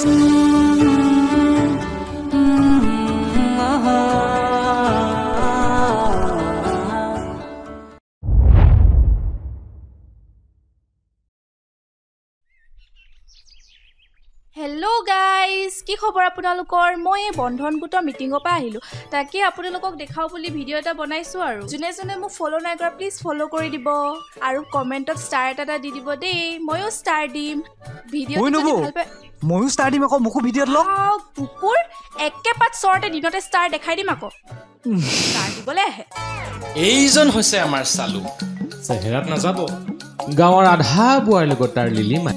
Hello' guys, কি খবৰ আপোনালোকৰ? মই এই বন্ধন গোটৰ মিটিঙৰ পৰা আহিলোঁ। তাকে আপোনালোকক দেখাওঁ বুলি ভিডিঅ' এটা বনাইছোঁ আৰু যোনে যোনে মোক ফ'ল' নাই কৰা প্লিজ ফ'ল' কৰি দিব আৰু কমেণ্টত ষ্টাৰ এটা দি দিব দেই। ময়ো ষ্টাৰ দিম। ভিডিঅ'টো যদি ভাল পায় ময়ো ষ্টাৰ দিম আকৌ, মোকো ভিডিঅ'ত লওক। কুকুৰ একেপাত চৰতে দিনতে ষ্টাৰ দেখাই দিম আকৌ। ষ্টাৰ দিবলৈ আহে। এইজন হৈছে আমাৰ চালু। চেহেৰাত নাযাব, গাঁৱৰ আধা বোৱাৰ লগত তাৰ লিলিমাই।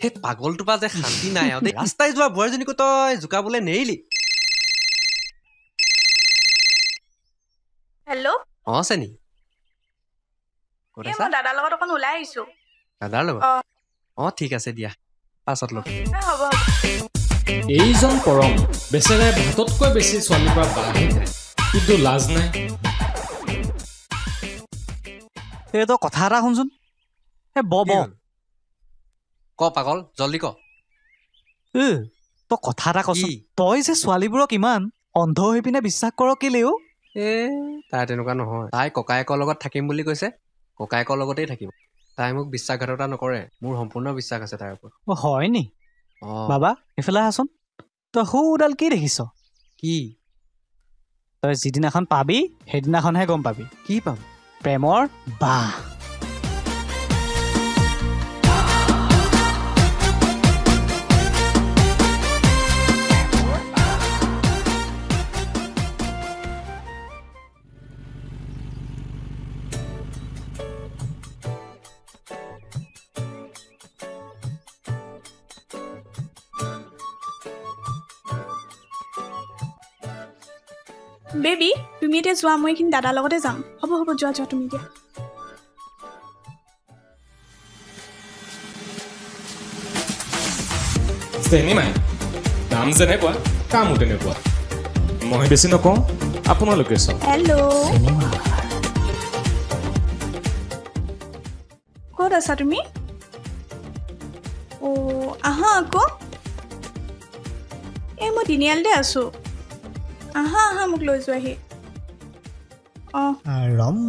সেই পাগলটোৰ পৰা যে শান্তি নাই আৰু দেই। ৰাস্তাই যোৱা বোৱাৰীজনীকো তই জোকাবলৈ নেৰিলি। হেল্ল', চেনি ক'ত এই আছা? মই দাদাৰ লগত অকণ ওলাই আহিছোঁ। দাদাৰ লগত? ঠিক আছে দিয়া, পাছত লগ। হ'ব। এইজন পৰম বেচেৰাই ভাততকৈ বেছি ছোৱালীৰ পৰা বাঢ়ি খায়, কিন্তু লাজ নাই। এই তই কথা এটা শুনচোন। ক পাগল, জল্দি ক। তই কথা এটা কচোন। তই যে ছোৱালীবোৰক ইমান অন্ধ হৈ পিনে বিশ্বাস কৰ কেলেও? তাই তেনেকুৱা নহয়। তাই ককায়েকৰ লগত থাকিম বুলি কৈছে, ককায়েকৰ লগতেই থাকিব। তাই মোক বিশ্বাসঘাতকতা নকৰে, মোৰ সম্পূৰ্ণ বিশ্বাস আছে তাইৰ ওপৰত। হয় নি? বাবা এইফালে আহাচোন। তই সৌডাল কি দেখিছ? কি? তই যিদিনাখন পাবি সেইদিনাখনহে গম পাবি। কি পাম? প্ৰেমৰ বাহ। বেবী তুমি এতিয়া যোৱা, মই এইখিনি দাদাৰ লগতে যাম। হ'ব যোৱা তুমি এতিয়া। চেনিমাই নাম যেনেকুৱা কামো তেনেকুৱা। মই বেছি নকওঁ, আপোনালোকে চাওক। হেল্ল', ক'ত আছা তুমি? আহা আকৌ। এই মই তিনিআলিতে আছোঁ। আহা মোক লৈ যোৱাহি। আৰম্ভ।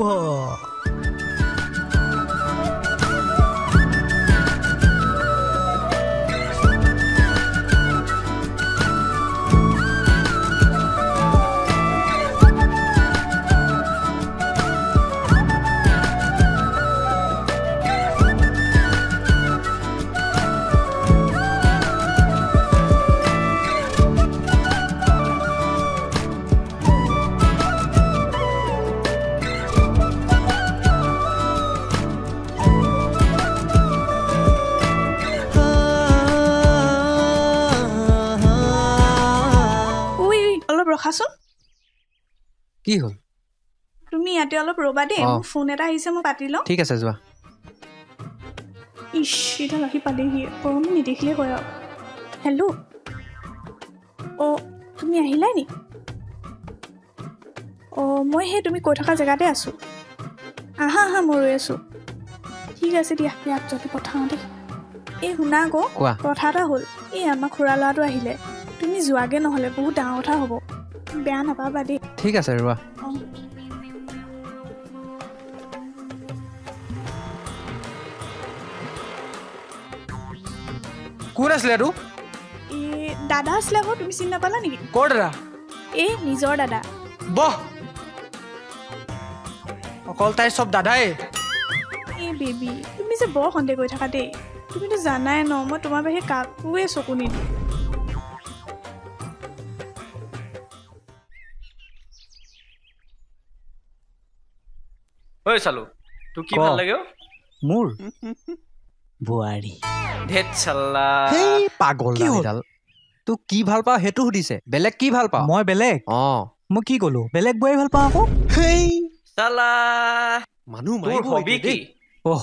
ৰখাচোন। কি হ'ল? তুমি ইয়াতে অলপ ৰ'বা দেই, মোৰ ফোন এটা আহিছে, মই পাতি লওঁ। ঠিক আছে যোৱা। ইডাল আহি পালেহি, পৰমে নেদেখিলে কয় আৰু। হেল্ল', তুমি আহিলাই নি? মই সেই তুমি কৈ থকা জেগাতে আছোঁ। আহা মই ৰৈ আছোঁ। ঠিক আছে দিয়া, ইয়াত যদি পঠাওঁ দেই। এই শুনা আকৌ, কথা এটা হ'ল। এই আমাৰ খুৰা ল'ৰাটো আহিলে, তুমি যোৱাগে নহ'লে, বহুত ডাঙৰ কথা হ'ব। বেয়া নাপাবা দেই। ঠিক আছে ৰোৱা। কোন আছিলে এইটো? দাদা আছিলে আকৌ, তুমি চিনি নাপালা নেকি? ক'ৰ দাদা? এই নিজৰ দাদা। বহ, অকল তাইৰ চব দাদাই। বেবী তুমি যে বৰ সন্দেহ কৰি থাকা দেই। তুমিতো জানাই ন, মই তোমাৰ বাহিৰে কাকোৱে চকু নিদিওঁ। ঐ চালু, তোক কি ভাল লাগে? মোৰ বোৱাৰী। ধেত চাল্লা, পাগল ডাল। তোক কি ভাল পাওঁ সেইটো সুধিছে, বেলেগ কি ভাল পাওঁ? মই বেলেগ? মই কি ক'লো? বেলেগ বোৱাৰী ভাল পাওঁ আকৌ। চাল্লা মানুহ তোৰ হবি কি?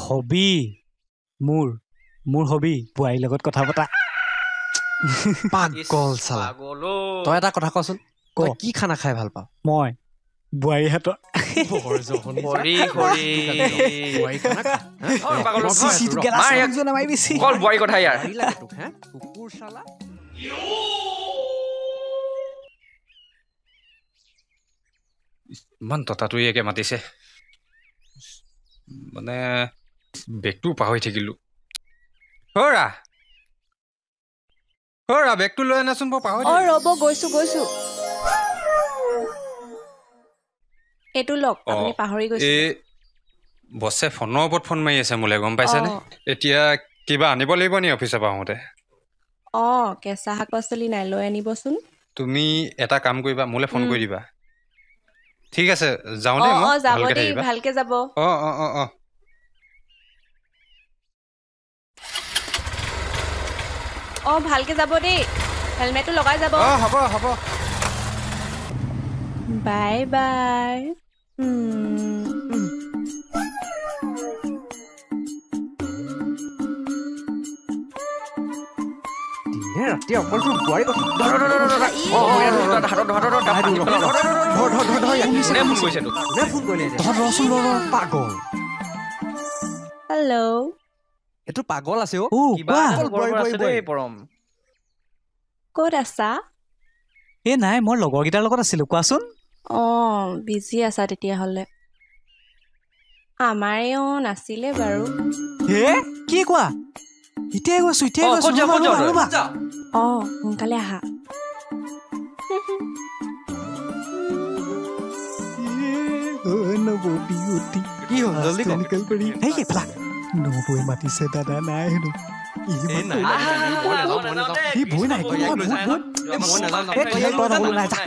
হবি মোৰ হবি বোৱাৰীৰ লগত কথা পতা। পাগল চালা। তই এটা কথা কচোন, তই কি খানা খাই ভাল পাওঁ? বোৱাৰীহঁতৰ বৰ জহনি খৰি খৰি বোৱাৰী খানা খা ধৰ পাগল, ধৰ। চিচিটো গেলা মাৰ ইয়াক। চামুকজনে মাৰি দিছি। অকল বোৱাৰী কথা ইয়াৰ বোৱাৰী লাগে তোক হে কুকুৰ চালা ইমান ততাতৈয়াকে মাতিছে মানে বেগটো পাহৰি থাকিলো হৰা বেগটো লৈ আনাচোন মই পাহৰি অ ৰ'ব গৈছো এইটো লওক আপুনি পাহৰি গৈছে এই বছে ফোনৰ ওপৰত ফোন মাৰি আছে মোলে গম পাইছানে এতিয়া কিবা আনিব লাগিব নি অফিচৰ পৰা আহোঁতে কেঁচা শাক পাচলি নাই লৈ আনিবচোন তুমি এটা কাম কৰিবা মোলে ফোন কৰি দিবা ঠিক আছে যাওঁ দেই মই যাব ভালকে দেই থাকিবা ভালকে যাব ভালকে যাব দেই হেলমেটটো লগাই যাব হ'ব বাই বাই দিনে ৰাতি অকল তোৰ বোৱাৰী কথা কোনে ফোন কৰিছে তোক কোনে ফোন কৰিলে এতিয়া? তহঁত ৰচোন পাগল হেল্ল' এইটো পাগল আছে অ কিবা কোৱা এটা গড়বড় আছে দেই পৰম ক'ত আছা এই নাই মই লগৰকেইটাৰ লগত আছিলো কোৱাচোন বিজি আছা তেতিয়াহ'লে আমাৰ নাছিলে বাৰু হে কি কোৱা এতিয়াই গৈছো ক'ত যাৱ, ক'ত যাৱ তই? সোনকালে আহা কি হ'ল জলদি ক নবৈ মাতিছে দাদা নাই হেনো এই নাই মই নাযাওঁ এই বৈ নাই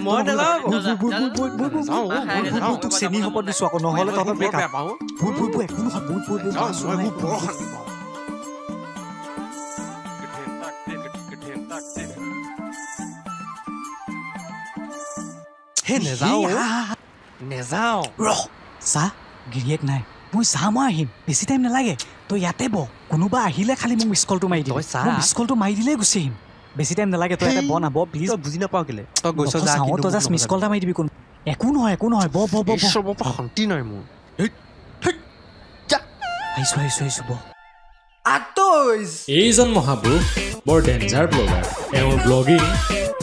মই নাযাওঁ তোক চেনি হ'ব দিছো আকৌ নহ'লে তহঁতৰ বেক বেয়া পাওঁ একো নহয় বৰ অশান্তি পাওঁ হে নেযাওঁ ৰহ চা গিৰিয়েক নাই মই যাম মই আহিম বেছি টাইম নালাগে তই ইয়াতে বহ কোনোবা আহিলে খালি মোক মিছ কলটো মাৰি দিবি তই চা। মই মিছ কলটো মাৰি দিলেই গুচি আহিম বেছি টাইম নালাগে তই ইয়াতে বনাব প্লিজ তই বুজি নাপাওঁ কেলে তই গৈছ যা তই জাষ্ট মিছ কল এটা মাৰি দিবি একো নহয় বহ শান্তি নাই মোৰ আহিছো বহ এইজন মহাপুৰুষ বৰ ডেঞ্জাৰ ব্লগাৰ তেওঁৰ ব্লগিং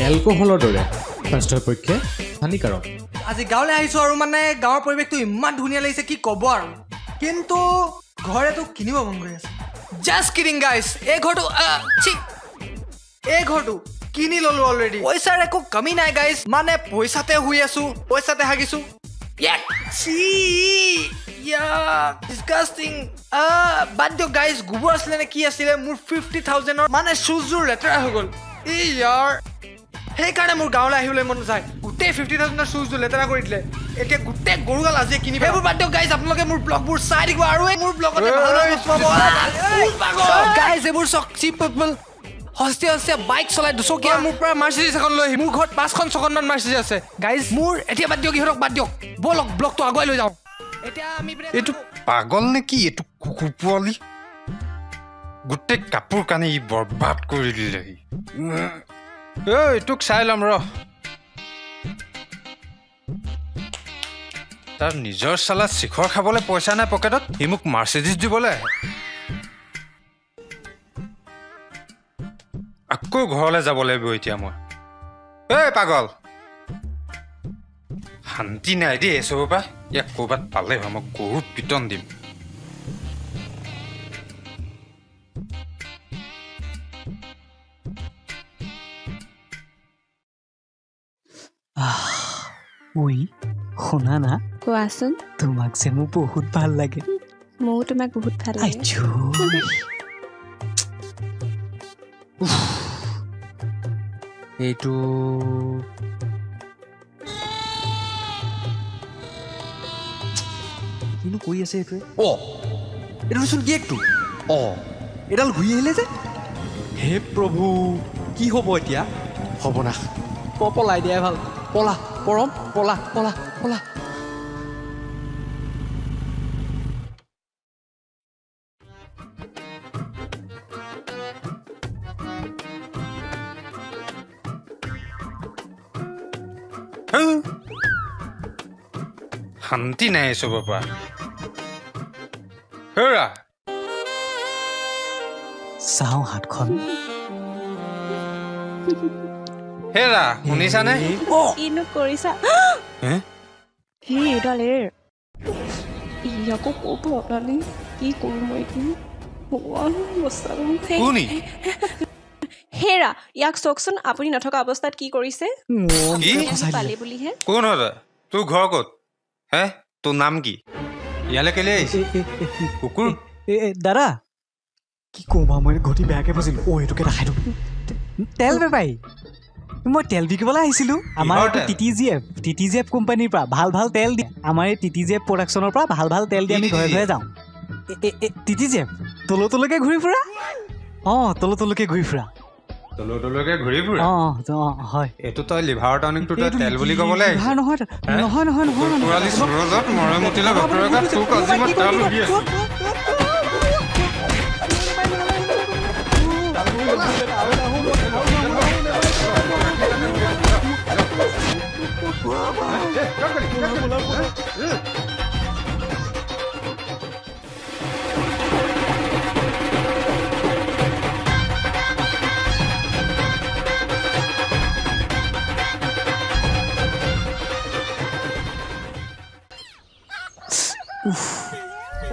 এলকহলৰ দৰে স্বাস্থ্যৰ পক্ষে হানিকাৰক আজি গাঁৱলৈ আহিছো আৰু মানে গাঁৱৰ পৰিৱেশটো ইমান ধুনীয়া লাগিছে কি ক'ব আৰু কিন্তু ঘৰ এটো কিনিব মন গৈ আছে জাষ্ট কিডিং গাইজ এই ঘৰটো কিনি ললো অলৰেডি পইচাৰ একো কমি নাই গাইজ মানে পইচাতে শুই আছো পইচাতে হাগিছো ডিসকাস্টিং বাদ দিয়ক গাইজ গোবৰ আছিলে নে কি আছিলে মোৰ 50,000 মানে শ্বুজযোৰ লেতেৰা হৈ গ'ল ইয়াৰ সেইকাৰণে মোৰ গাঁৱলৈ আহিবলৈ মন যায় গোটেই 50,000 শ্বুজটো লেতেৰা কৰি দিলে এতিয়া গোটেই গৰুগাল আজি কিনি সেইবোৰ বাদ দিয়ক গাইজ আপোনালোকে মোৰ ব্লগবোৰ চাই দিব আৰু মোৰ ব্লগতে গাইজ এইবোৰ চক চিপ পিপল হস্তে বাইক চলাই 200 কিয়া মোৰ পৰা মাৰ্চিডিজ এখন লৈ আহি মোৰ ঘৰত 5খন 6খনমান মাৰ্চিডিজ আছে গাইজ মোৰ এতিয়া বাদ দিয়ক ইহঁতক বাদ দিয়ক বলক ব্লগটো আগুৱাই লৈ যাওঁ এতিয়া আমি এইটো পাগল নেকি এইটো কুকুৰ পোৱালি গোটেই কাপোৰ কানি ই বৰবাদ কৰি দিলে এইটোক চাই ল'ম ৰ তাৰ নিজৰ চালাত শিখৰ খাবলৈ পইচা নাই পকেটত সি মোক মাৰ্চিডিজ দিবলৈ আহে আকৌ ঘৰলৈ যাব লাগিব এতিয়া মই এই পাগল শান্তি নাই দেই এচবৰ পৰা ইয়াক ক'ৰবাত পালে হয় মই বহুত পিটন দিম শুনা না কোৱাচোন তোমাক যে মোৰ বহুত ভাল লাগে ময়ো তোমাক বহুত ভাল লাগে এইটো কিনো কৰি আছে এইটোৱে এইটোচোন কেকটো এডাল ঘূৰি আহিলে যে হে প্ৰভু কি হ'ব এতিয়া হ'ব না পলাই দিয়াই ভাল পলা পৰম পলা পলা পলা শান্তি নাই চবৰ পৰা হেৰা চাওঁ হাতখন হেৰা শুনিছানে কিনো কৰিছা হে সেই এডালে ইয়াকো ক'ব আপোনালে কি কৰোঁ মই এতিয়া ভগৱান কোনি হেৰা ইয়াক চাওকচোন আপুনি নথকা অৱস্থাত কি কৰিছে কি পালে বুলিহে কোন হয় তোৰ ঘৰ ক'ত হে তোৰ নাম কি ইয়ালৈ কেলে আহিছে কুকুৰ দাদা কি ক'বা মই ঘটি বেয়াকৈ ফচিলোঁ এইটোকে দেখাই দিওঁ তেল বেপাৰী মই তেল বিকিবলৈ আহিছিলোঁ আমাৰ TTGF কোম্পানীৰ পৰা ভাল ভাল তেল দিয়ে আমাৰ এই TTGF প্ৰডাকশ্যনৰ পৰা ভাল ভাল তেল দি আমি ঘৰে ঘৰে যাওঁ TTGF তললৈকে ঘূৰি ফুৰা তললৈকে ঘূৰি ফুৰা তললৈকে ঘূৰি ফুৰা হয় এইটো তই লিভাৰ টনিকটো তই তেল বুলি ক'বলৈ আহিছ নহয় কুকুৰালি চুৰজত মৰে মতিলে বাপেৰে গাত তোক আজি মই তেল উৰি আছো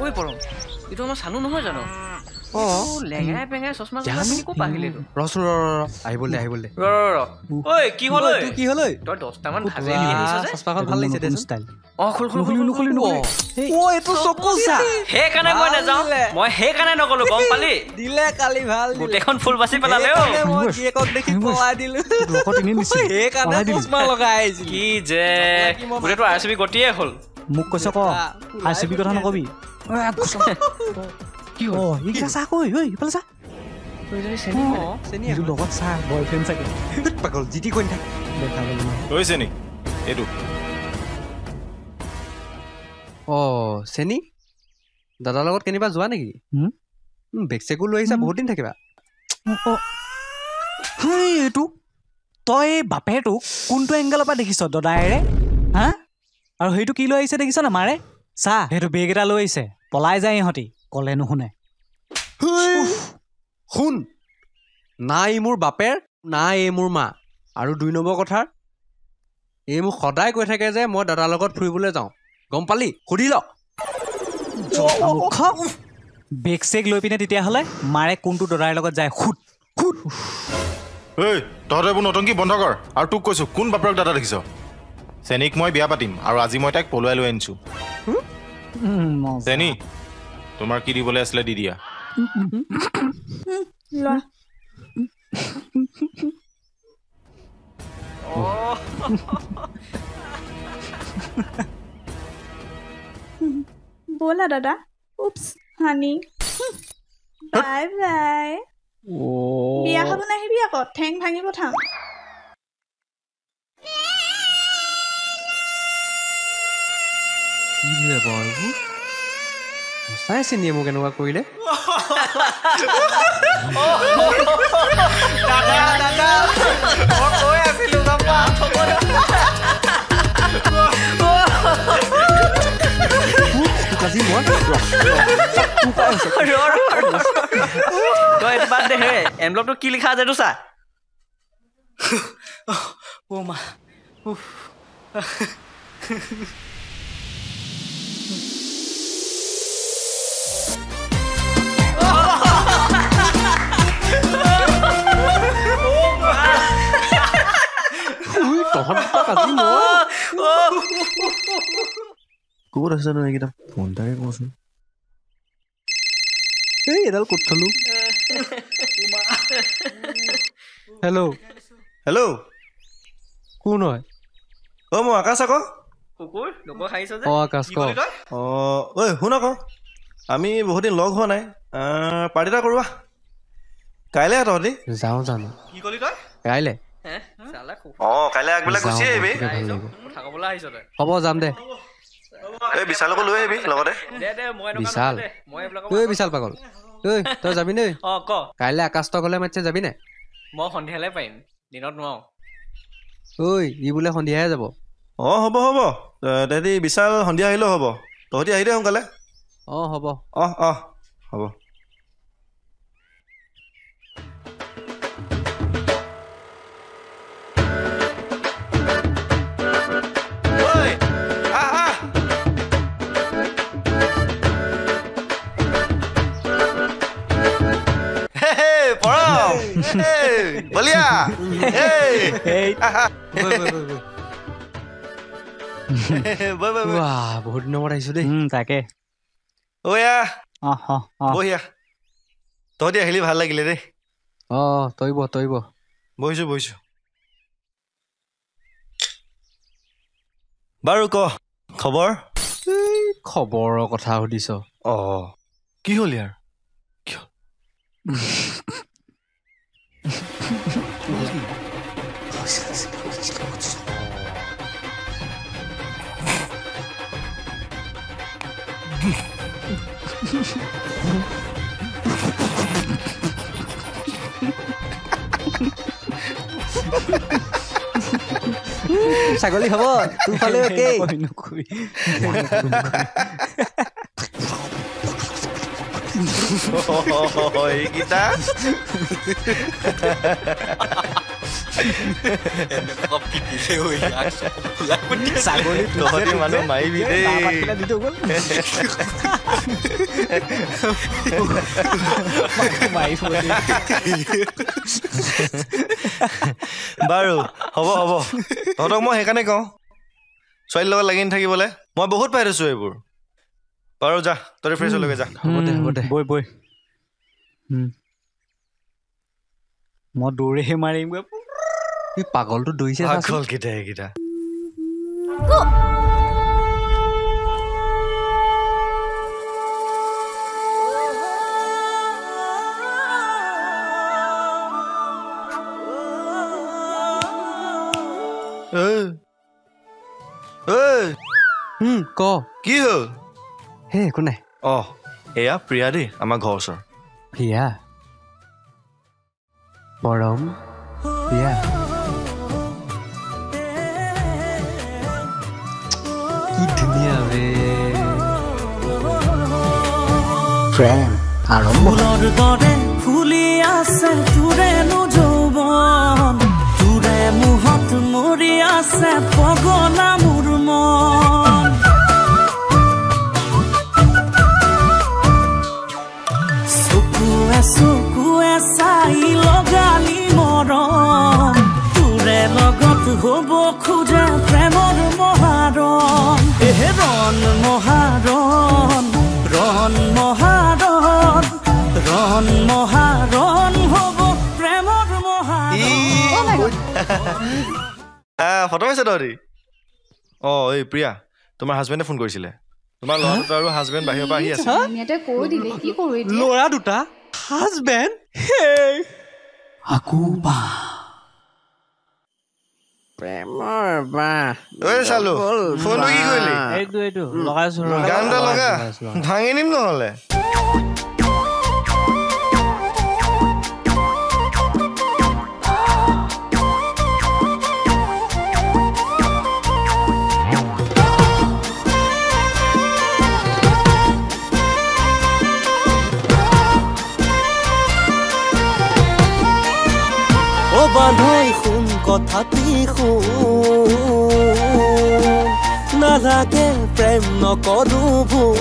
ঐ পৰম এইটো আমাৰ চালু নহয় জানো লেঙাই পেঙাই চশমা ক'ৰ আহিলে আহিব দে ঐ কি হ'ল কি হ'ল তই 10টামান ভাজি দি আহিছ যে চশমাখন ভাল লাগিছে দেচোন এইটো চকু চা সেইকাৰণে মই নাযাওঁ মই সেইকাৰণে নগলো গম পালি দিলে কালি ভাল গোটেইখন ফুল বাচি পেলালে মই জীয়েকক দেখি পলাই দিলো সেইকাৰণে চশমা লগাই আহিছিল কি যে গোটেইটো RCB গতিয়ে হ'ল মোক কৈছ ক RCB কথা নকবি কি এইকেইটা চাহ কৈ ইফালে চা লগত চা বয়ফ্ৰেণ্ড চাগে পাগল জিতি কৈ নাথাক লৈছে নি এইটো চেনি দাদাৰ লগত কেনিবা যোৱা নেকি বেগ চেগো লৈ আহিছা বহুত দিন থাকিবা এইটো তই বাপেৰটোক কোনটো এংগেলৰ পৰা দেখিছ দদায়েৰে হা আৰু সেইটো কি লৈ আহিছে দেখিছ না মাৰে চা সেইটো বেগ এটা লৈ আহিছে পলাই যায় ইহঁতি ক'লে নুশুনে শুন নাই মোৰ বাপেৰ নাই এই মোৰ মা আৰু 2 নম্বৰ কথা এই মোক সদায় কৈ থাকে যে মই দাদাৰ লগত ফুৰিবলৈ যাওঁ গম পালি সুধি ল বেগ চেগ লৈ পিনে তেতিয়াহ'লে মাৰে কোনটো দদাৰ লগত যায় খুট তহঁতে এইবোৰ নতুনকি বন্ধ কৰ আৰু তোক কৈছো কোন বাপেৰক দাদা দেখিছ চেনিক মই বিয়া পাতিম আৰু আজি মই তাইক পলুৱাই লৈ আনিছো চেনি তোমাৰ কি দিবলৈ আছিলে দি দিয়া ব'লা দাদা উপছ হানি বাই বাই বিয়া খাব নাহিবি আকৌ ঠেং ভাঙি পঠাম চাই চিনিয়ে মোক এনেকুৱা কৰিলে এনভেলপটো কি লিখা আছে চা ক'ত আছে ন এইকেইটা ফোন এটাকে কচোন এই এডাল ক'ত থলো হেল্ল' কোন হয় মই আকাশ আকৌ কুকুৰ লোক খাইছ যে আকাশ ক শুন আকৌ আমি বহুত দিন লগ হোৱা নাই পাৰ্টি এটা কৰোঁ কাইলৈ তহঁতি যাওঁ জানো কি কলি তই কাইলৈ কাইলৈ আগবেলা গুচি আহিবি কথা ক'বলৈ আহিছ তই হ'ব যাম দে এই বিশালকো লৈ আহিবি লগতে বিশাল বিশাল পাগল তই যাবি নে ক কাইলৈ আকাশ তই গ'লে মাতিছে যাবি নে মই সন্ধিয়ালৈ পাৰিম দিনত নোৱাৰো ই বোলে সন্ধিয়াহে যাব হ'ব তেহেঁতি বিশাল সন্ধিয়া আহিলেও হ'ব তহঁতি আহি দে সোনকালে অঁ হ'ব হ'ব বলিয়া বহুত দিনৰ মূৰত আহিছো দেই তাকে বহিয়া তহঁতি আহিলি ভাল লাগিলে দেই তই বহিছো বাৰু ক খবৰ খবৰৰ কথা সুধিছ কি হ'ল ইয়াৰ ছাগলী হ'ব তোৰ ফালেও একেই এইকেইটা ছাগলী তহঁতি মানুহ মাৰিবি দেই বাৰু হ'ব তহঁতক মই সেইকাৰণে কওঁ ছোৱালীৰ লগত লাগি নাথাকিবলৈ মই বহুত পাই থৈছো এইবোৰ বাৰু যা তহঁতি ফ্ৰেছ হৈ লগে যা হ'ব দে বৈ মই দৌৰেহে মাৰিম পাগলটো দৌৰিছে পাগলকেইটা এইকেইটা ক কি হ'ল হে একো নাই এয়া প্ৰিয়া দেই আমাৰ ঘৰৰ ওচৰ প্ৰিয়া পৰম প্ৰিয়া কি ধুনীয়া বে প্ৰেম আৰম্ভ ফুলি আছে তোৰেনো যৌৱন তোৰে মুহত মৰি আছে পগলা মোৰ মন চকুৱে চাই লগালি মৰম তোৰে লগত হ'ব খোজে প্ৰেমৰ মহাৰণ ৰণ মহাৰণ হ'ব প্ৰেমৰ মহাৰণ ফটো পাইছে তহঁতি এই প্ৰিয়া তোমাৰ হাজবেণ্ডে ফোন কৰিছিলে তোমাৰ ল'ৰা দুটা আৰু হাজবেণ্ড বাহিৰৰ পৰা আহি আছে ল'ৰা দুটা হাজবেণ্ড প্ৰেমৰ চালো ফোনটো কি কৰিলি এইটো লগাইছো গান এটা লগা ভাঙি নিম নহ'লে বান্ধৈ শুন কথাটি শুন নালাগে প্ৰেম নকৰো ভুল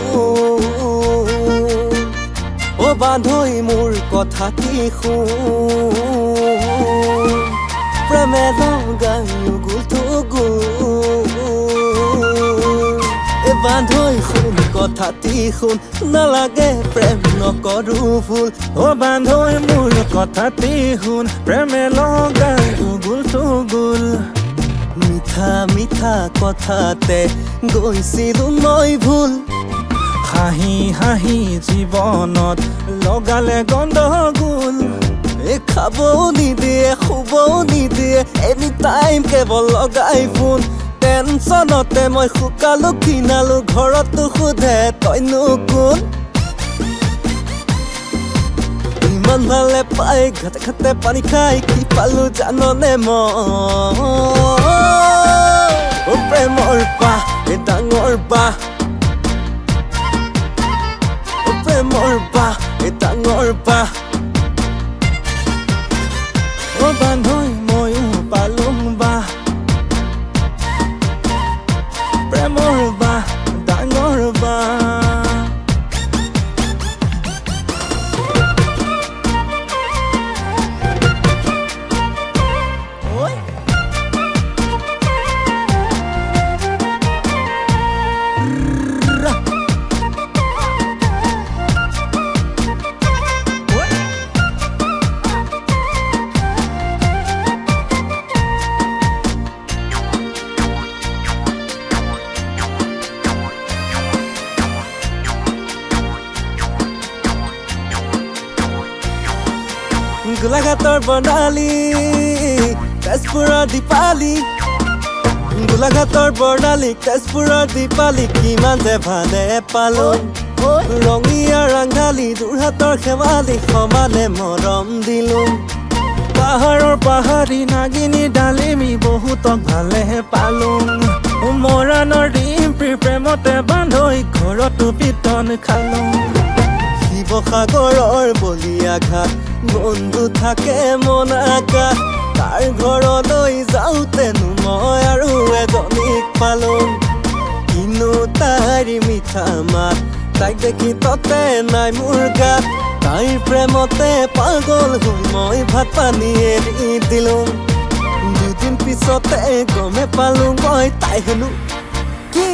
বান্ধৈ মোৰ কথাটি শুন প্ৰেমে লগাই গুলটো বান্ধৈ শুন কথাটি শুন নালাগে প্ৰেম নকৰো ভুল বান্ধৈ মোৰ কথাটি শুন প্ৰেমে লগাই গুলটো গুল মিঠা মিঠা কথাতে গৈছিলো মই ভুল হাঁহি হাঁহি জীৱনত লগালে গণ্ডগোল খাবও নিদিয়ে শুবও নিদিয়ে এনি টাইম কেৱল লগাই ফোন টেনচনতে মই শুকালো কিনালো ঘৰতো সোধে তইনো কোন ইমান ভালে পাই ঘাটে ঘাটে পানী খাই কি পালো জাননে মই প্ৰেমৰ এই ডাঙৰ বাহ প্ৰেমৰ বাহ এই ডাঙৰ বাহ অ বান্ধৈ ময়ো পালোং বাহ প্ৰেমৰ বাহ ডাঙৰ বাহ গোলাঘাটৰ বৰ্ণালী তেজপুৰৰ দীপালী গোলাঘাটৰ বৰ্ণালী তেজপুৰৰ দীপালী কিমান যে ভালে পালো ৰঙীয়া ৰাংঢালী যোৰহাটৰ শেৱালী সমানে মৰম দিলো পাহাৰৰ পাহাৰী নাগিনী ডালিমী বহুতক ভালেহে পালো মৰাণৰ ডিম্পী প্ৰেমতে বান্ধৈ ঘৰতো পিটন খালো শিৱসাগৰৰ বলিয়াঘাট বন্ধু থাকে মনাকা তাৰ ঘৰলৈ যাওঁতেনো মই আৰু এজনীক পালো কিনো তাইৰ মিঠা মাত তাইক দেখি ততে নাই মোৰ গাত তাইৰ প্ৰেমতে পাগল হৈ মই ভাত পানী এৰি দিলো দুদিন পিছতে গমে পালো মই তাই হেনো কি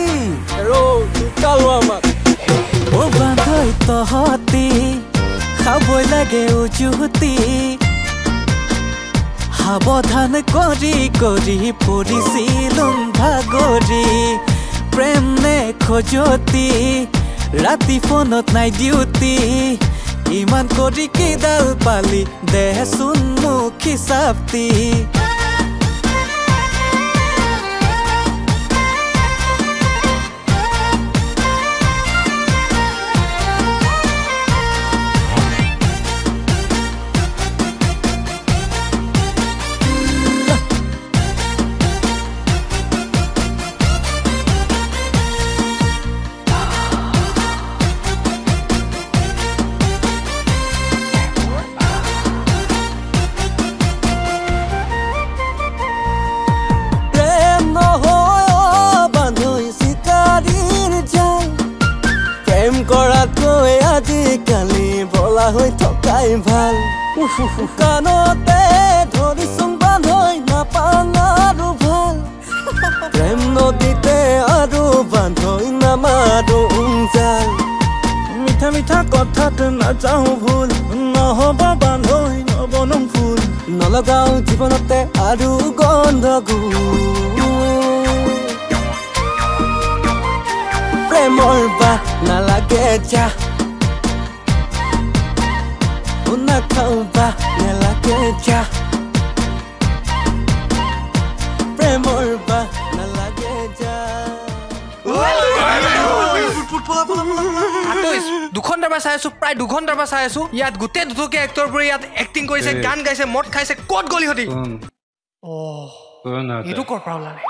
শিকালো আমাক ও বান্ধৈ তহঁতি খাবই লাগে উজুতি সাৱধান কৰি কৰি পৰিছিলোং ভাগৰি প্ৰেম নে খজতি ৰাতি ফোনত নাই ডিউটি ইমান কৰি কিডাল পালি দেচোন মোক হিচাপতি কৰাতকৈ আজিকালি বলা হৈ থকাই ভাল কাণতে ধৰিছোং বান্ধৈ নাপাং আৰু ভাল প্ৰেম নদীতে আৰু বান্ধৈ নামাৰোং জাল মিঠা মিঠা কথাত নাযাওঁ ভুল নহ'ব বান্ধৈ নবনোং ফুল নলগাওঁ জীৱনতে আৰু গন্ধগুল প্ৰেমৰ বাহ নালাগে যা নাখাওঁ বাহ নালাগে যা প্ৰেমৰ বাহ নালাগে যা দুঘণ্টাৰ পৰা চাই আছো প্ৰায় দুঘণ্টাৰ পৰা চাই আছো ইয়াত গোটেই দুটকীয়া এক্টৰবোৰে ইয়াত এক্টিং কৰিছে গান গাইছে মদ খাইছে ক'ত গ'লি সিহঁতি এইটো ক'ৰ পৰা ওলালে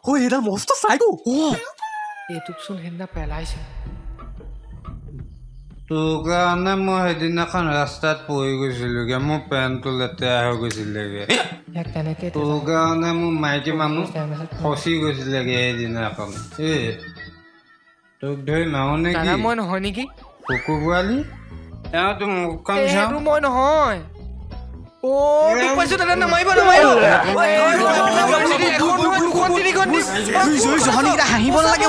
ঐ এইডাল মস্ত চাইকো এইটোকচোন সেইদিনা পেলাইছে তোৰ কাৰণে মই সেইদিনাখন ৰাস্তাত পৰি গৈছিলোগে মোৰ পেণ্টটো লেতেৰা হৈ গৈছিলেগে তোৰ কাৰণে মোৰ মাইকী মানুহ ফচি গৈছিলেগে সেইদিনাখন তোক ধৰি মাৰো নেকি মই নহয় নেকি কুকুৰ পোৱালি তোৰ মুখখন চাওঁ মই নহয় হাঁহিব নালাগে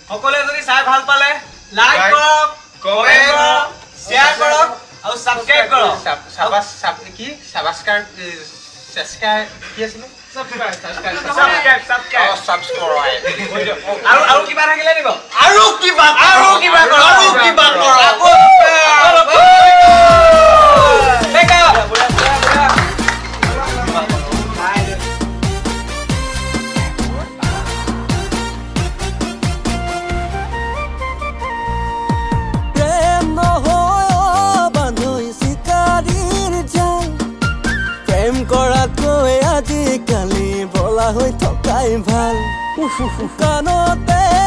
সকলে যদি চাই ভাল পালে লাইক কৰক কমেন্ট কৰক শেয়াৰ কৰক আৰু সাবস্ক্ৰাইব কৰক কি সাবস্ক্ৰাইব কি আছিল আৰু কিবা থাকিলে নিব আৰু কিবা প্ৰেম নহয় বান্ধৈ চিকাৰীৰ জাল প্ৰেম কৰাতকৈ আজিকালি বলা হৈ থকাই ভাল কাণতে